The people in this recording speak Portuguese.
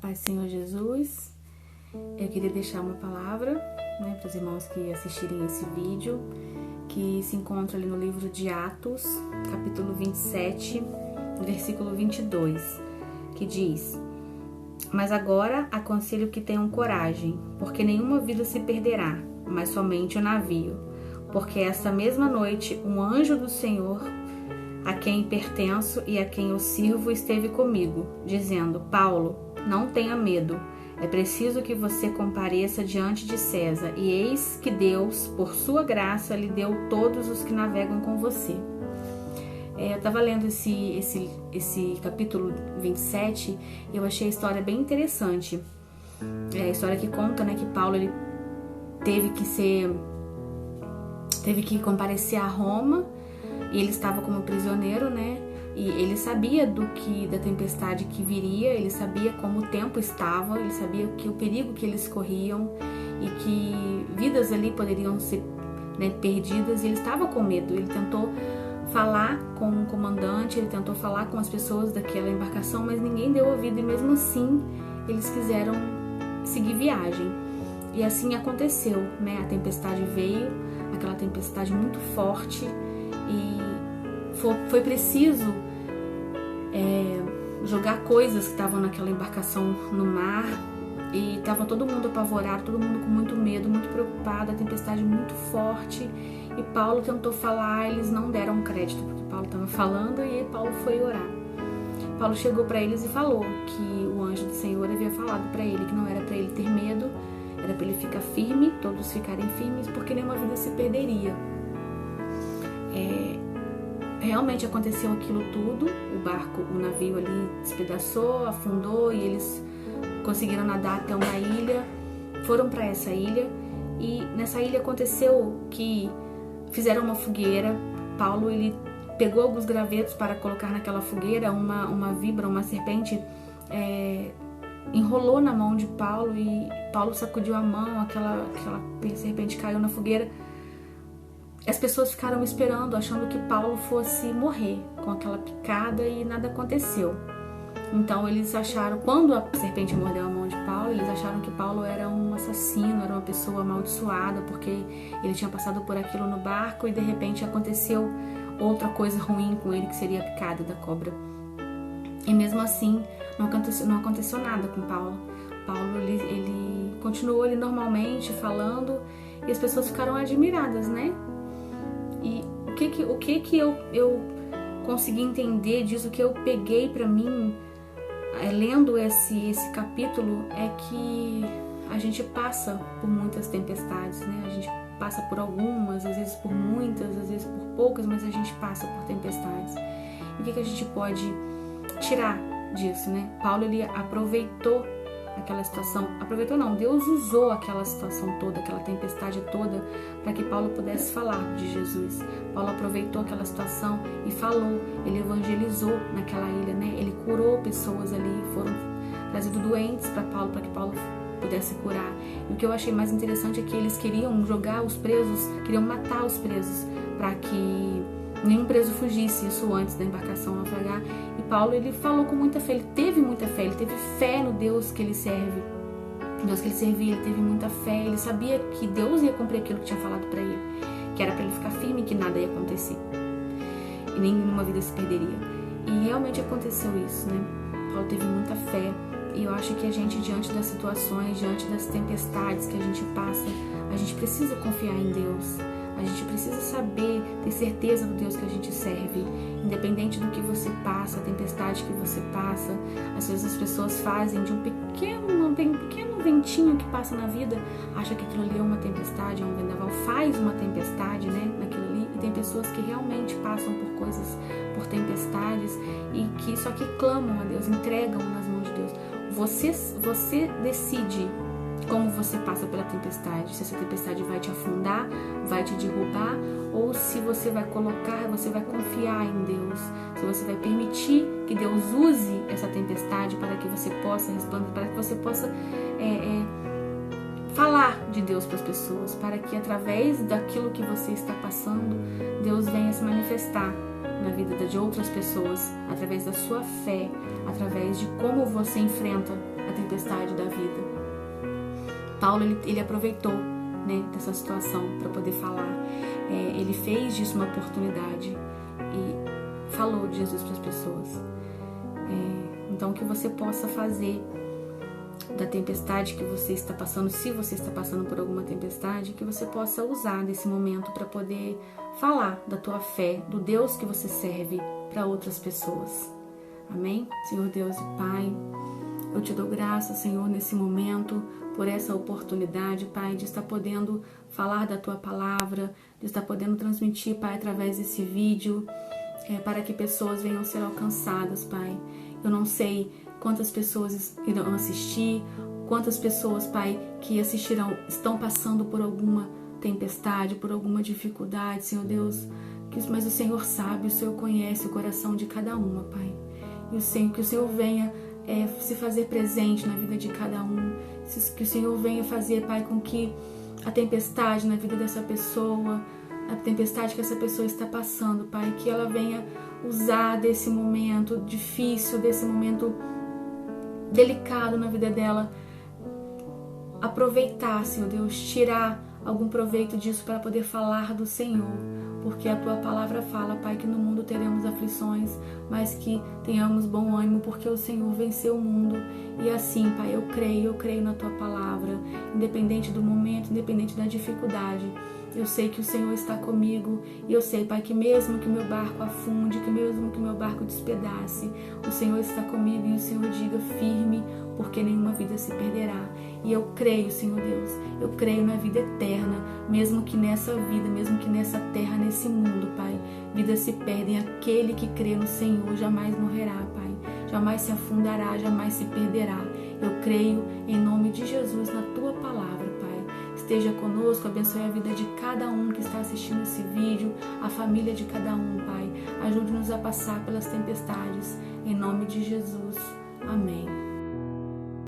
Pai, Senhor Jesus, eu queria deixar uma palavra, para os irmãos que assistirem esse vídeo, que se encontra ali no livro de Atos, capítulo 27, versículo 22, que diz: Mas agora aconselho que tenham coragem, porque nenhuma vida se perderá, mas somente o navio, porque esta mesma noite um anjo do Senhor, a quem pertenço e a quem eu sirvo, esteve comigo, dizendo: Paulo, não tenha medo, é preciso que você compareça diante de César, e eis que Deus, por sua graça, lhe deu todos os que navegam com você. Eu estava lendo esse capítulo 27 e eu achei a história bem interessante. É a história que conta, que Paulo ele teve que comparecer a Roma, e ele estava como prisioneiro, e ele sabia da tempestade que viria, ele sabia como o tempo estava, ele sabia o perigo que eles corriam e que vidas ali poderiam ser perdidas, e ele estava com medo. Ele tentou falar com o comandante, ele tentou falar com as pessoas daquela embarcação, mas ninguém deu ouvido, e mesmo assim eles quiseram seguir viagem. E assim aconteceu, a tempestade veio, aquela tempestade muito forte, e foi preciso jogar coisas que estavam naquela embarcação no mar, e estava todo mundo apavorado, todo mundo com muito medo, muito preocupado, a tempestade muito forte, e Paulo tentou falar, eles não deram crédito porque Paulo estava falando, e Paulo foi orar. Paulo chegou para eles e falou que o anjo do Senhor havia falado para ele que não era para ele ter medo, era para ele ficar firme, todos ficarem firmes, porque nenhuma vida se perderia. Realmente aconteceu aquilo tudo, o navio ali despedaçou, afundou, e eles conseguiram nadar até uma ilha, foram para essa ilha, e nessa ilha aconteceu que fizeram uma fogueira. Paulo ele pegou alguns gravetos para colocar naquela fogueira, uma víbora, uma serpente, enrolou na mão de Paulo, e Paulo sacudiu a mão, aquela serpente caiu na fogueira. As pessoas ficaram esperando, achando que Paulo fosse morrer com aquela picada, e nada aconteceu. Então eles acharam, quando a serpente mordeu a mão de Paulo, eles acharam que Paulo era um assassino, era uma pessoa amaldiçoada, porque ele tinha passado por aquilo no barco, e de repente aconteceu outra coisa ruim com ele, que seria a picada da cobra. E mesmo assim não aconteceu nada com Paulo. Paulo ele continuou ali normalmente falando, e as pessoas ficaram admiradas, E o que eu consegui entender disso, o que eu peguei para mim lendo esse capítulo, é que a gente passa por muitas tempestades, A gente passa por algumas, às vezes por muitas, às vezes por poucas, mas a gente passa por tempestades. E o que a gente pode tirar disso, Paulo ele aproveitou aquela situação, Deus usou aquela situação toda, aquela tempestade toda, para que Paulo pudesse falar de Jesus. Paulo aproveitou aquela situação e falou, ele evangelizou naquela ilha, ele curou pessoas ali, foram trazidos doentes para que Paulo pudesse curar. E o que eu achei mais interessante é que eles queriam jogar os presos, queriam matar os presos, para que nenhum preso fugisse, isso antes da embarcação naufragar. E Paulo ele falou com muita fé, ele teve fé no Deus que ele serve, Deus que ele servia, ele teve muita fé, ele sabia que Deus ia cumprir aquilo que tinha falado para ele, que era para ele ficar firme, que nada ia acontecer e nenhuma vida se perderia. E realmente aconteceu isso, Paulo teve muita fé, e eu acho que a gente, diante das situações, diante das tempestades que a gente passa, a gente precisa confiar em Deus. A gente precisa saber, ter certeza do Deus que a gente serve, independente do que você passa, a tempestade que você passa. Às vezes as pessoas fazem de um pequeno ventinho que passa na vida, acha que aquilo ali é uma tempestade, é um vendaval, faz uma tempestade, naquilo ali. E tem pessoas que realmente passam por coisas, por tempestades, e que só que clamam a Deus, entregam nas mãos de Deus. Você decide como você passa pela tempestade, se essa tempestade vai te afundar, vai te derrubar, ou se você vai confiar em Deus, se você vai permitir que Deus use essa tempestade para que você possa responder, para que você possa falar de Deus para as pessoas, para que através daquilo que você está passando, Deus venha se manifestar na vida de outras pessoas, através da sua fé, através de como você enfrenta a tempestade da vida. Paulo, ele aproveitou, né, dessa situação para poder falar. Ele fez disso uma oportunidade e falou de Jesus para as pessoas. Então, que você possa fazer da tempestade que você está passando, se você está passando por alguma tempestade, que você possa usar desse momento para poder falar da tua fé, do Deus que você serve para outras pessoas. Amém? Senhor Deus e Pai, eu te dou graça, Senhor, nesse momento, por essa oportunidade, Pai, de estar podendo falar da tua palavra, de estar podendo transmitir, Pai, através desse vídeo, para que pessoas venham ser alcançadas, Pai. Eu não sei quantas pessoas irão assistir, quantas pessoas, Pai, que assistirão estão passando por alguma tempestade, por alguma dificuldade, Senhor Deus, mas o Senhor sabe, o Senhor conhece o coração de cada uma, Pai. E que o Senhor venha se fazer presente na vida de cada um, que o Senhor venha fazer, Pai, com que a tempestade na vida dessa pessoa, a tempestade que essa pessoa está passando, Pai, que ela venha usar desse momento difícil, desse momento delicado na vida dela, aproveitar, Senhor Deus, tirar algum proveito disso para poder falar do Senhor, porque a tua palavra fala, Pai, que no mundo teremos aflições, mas que tenhamos bom ânimo, porque o Senhor venceu o mundo. E assim, Pai, eu creio na tua palavra, independente do momento, independente da dificuldade. Eu sei que o Senhor está comigo e eu sei, Pai, que mesmo que meu barco afunde, que mesmo que meu barco despedace, o Senhor está comigo e o Senhor diga firme, porque nenhuma vida se perderá. E eu creio, Senhor Deus, eu creio na vida eterna, mesmo que nessa vida, mesmo que nessa terra, nesse mundo, Pai, vidas se perdem. Aquele que crê no Senhor jamais morrerá, Pai, jamais se afundará, jamais se perderá. Eu creio em nome de Jesus na tua palavra, Pai. Esteja conosco, abençoe a vida de cada um que está assistindo esse vídeo, a família de cada um, Pai. Ajude-nos a passar pelas tempestades, em nome de Jesus. Amém.